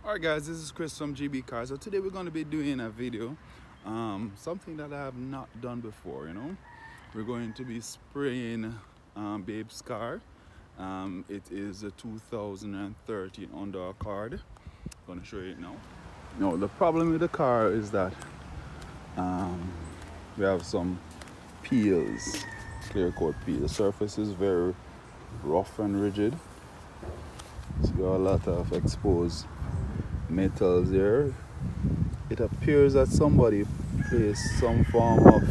Alright guys, this is Chris from GB Cars. So today we're going to be doing a video, something that I have not done before, We're going to be spraying Babe's car. It is a 2013 Honda Accord. I'm going to show you it now. Now the problem with the car is that we have some peels, clear coat peel. The surface is very rough and rigid. So you got a lot of exposed metals here. It appears that somebody placed some form of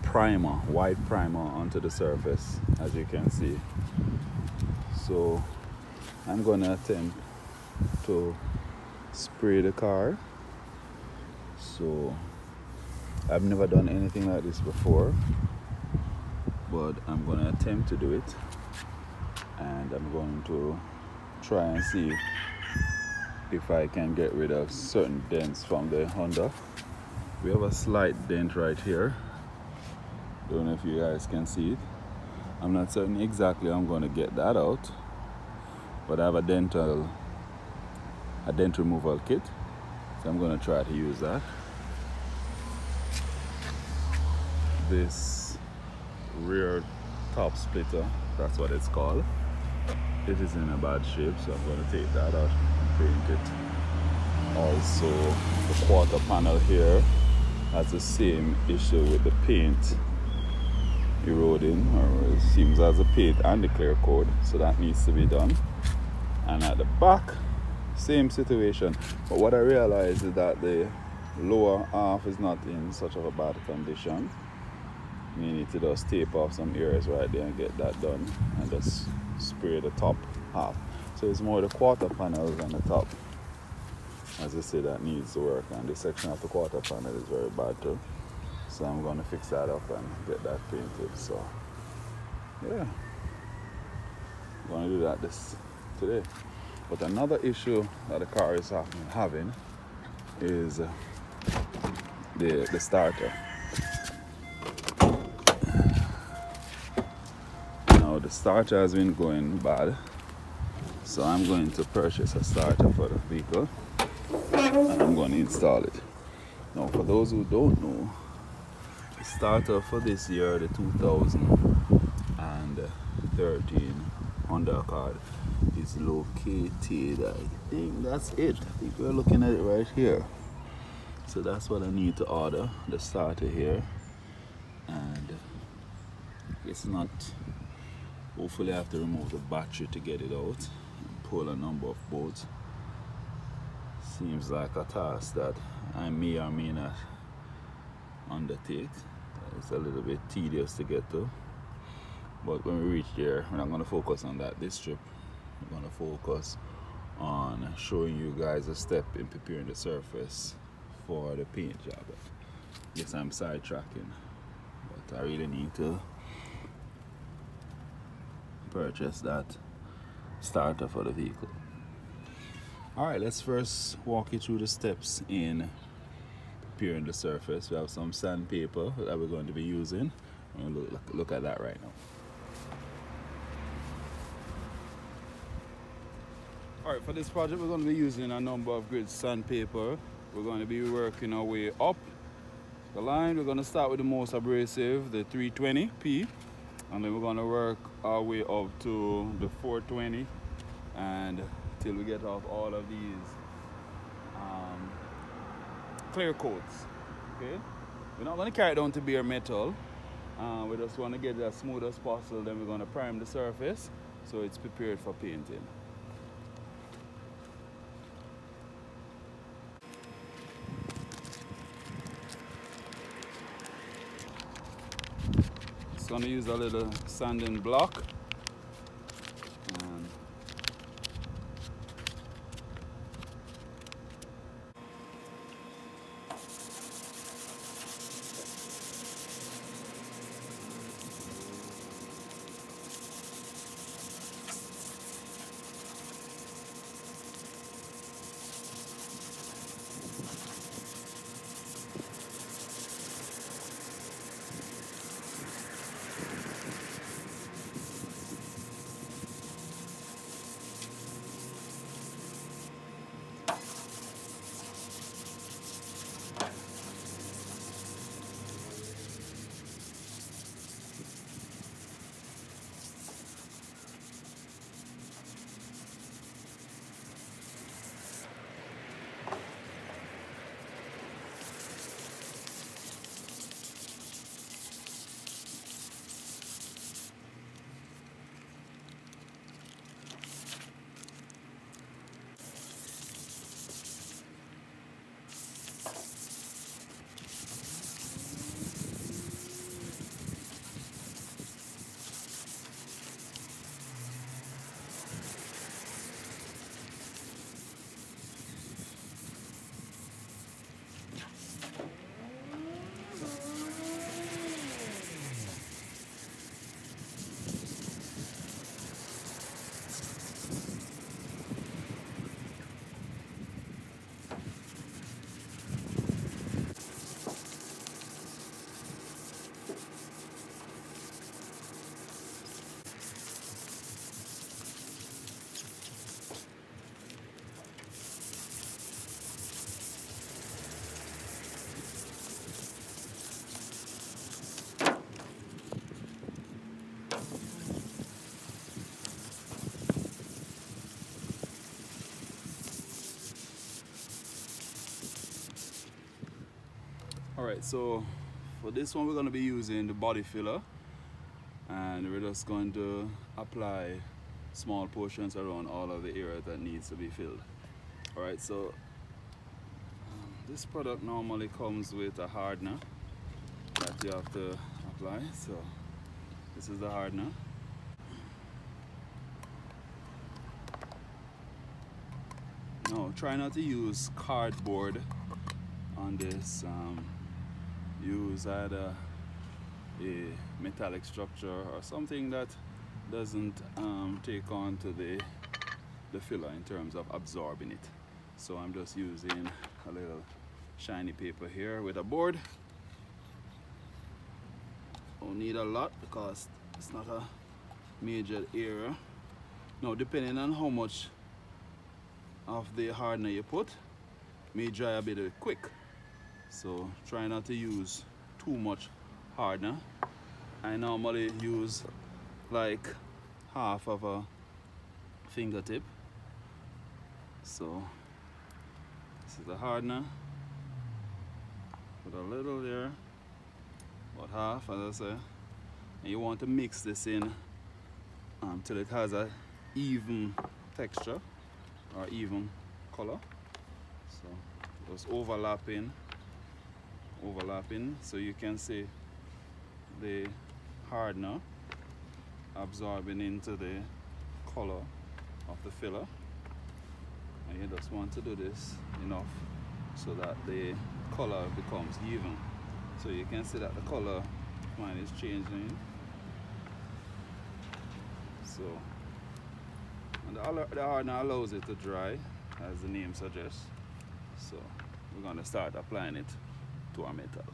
primer, white primer, onto the surface, as you can see. So I'm gonna attempt to spray the car. So I've never done anything like this before, but I'm gonna attempt to do it, and I'm going to try and see if I can get rid of certain dents from the Honda. We have a slight dent right here. Don't know if you guys can see it. I'm not certain exactly how I'm going to get that out, but I have a dent removal kit, so I'm going to try to use that. This rear top splitter, that's what it's called. It is in a bad shape, so I'm going to take that out and paint it. Also, the quarter panel here has the same issue with the paint eroding, or it seems as the paint and the clear coat, so that needs to be done. And at the back, same situation. But what I realized is that the lower half is not in such of a bad condition. You need to just tape off some areas right there and get that done, and just spray the top half. So it's more the quarter panels and the top, as I say, that needs to work, and this section of the quarter panel is very bad too. So I'm going to fix that up and get that painted. So yeah, I'm going to do that today. But another issue that the car is having is the starter. Now the starter has been going bad, so I'm going to purchase a starter for the vehicle, and I'm going to install it. Now, for those who don't know, the starter for this year, the 2013 Honda Accord, is located, I think that's it. I think we're looking at it right here. So that's what I need to order, the starter here. And it's not, hopefully I have to remove the battery to get it out and pull a number of bolts. Seems like a task that I may or may not undertake. It's a little bit tedious to get to, but when we reach there, we're not going to focus on that this trip. We're going to focus on showing you guys a step in preparing the surface for the paint job. Yes, I'm sidetracking, but I really need to purchase that starter for the vehicle. Alright, let's first walk you through the steps in preparing the surface. We have some sandpaper that we're going to be using. We'll look at that right now. Alright, for this project we're going to be using a number of grade sandpaper. We're going to be working our way up the line. We're going to start with the most abrasive, the 320P, and then we're going to work our way up to the 420, and till we get off all of these clear coats. Okay, we're not going to carry it down to bare metal. We just want to get it as smooth as possible. Then we're going to prime the surface so it's prepared for painting. Just going to use a little sanding block. Alright, so for this one we're going to be using the body filler, and we're just going to apply small portions around all of the area that needs to be filled. Alright, so this product normally comes with a hardener that you have to apply. So this is the hardener. Now try not to use cardboard on this. Use either a metallic structure or something that doesn't take on to the filler in terms of absorbing it. So I'm just using a little shiny paper here with a board. Don't need a lot because it's not a major area. Now depending on how much of the hardener you put, may dry a bit quick. So try not to use too much hardener. I normally use like half of a fingertip. So this is the hardener. Put a little there, about half, as I say. And you want to mix this in till it has a even texture or even color. So just overlapping, so you can see the hardener absorbing into the color of the filler. And you just want to do this enough so that the color becomes even. So you can see that the color mine is changing. So, and the hardener allows it to dry, as the name suggests. So we're going to start applying it to our metal.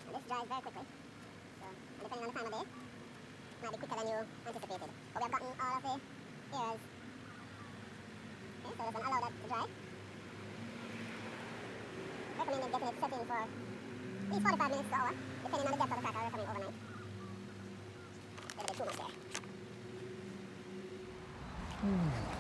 This dries very quickly, so depending on the time of day, it might be quicker than you anticipated. But we have gotten all of the areas. Okay, so we're going to allow that to dry. Recommended getting it set in for at least 45 minutes to an hour, depending on the depth of the cracker coming overnight. There's a bit too much there.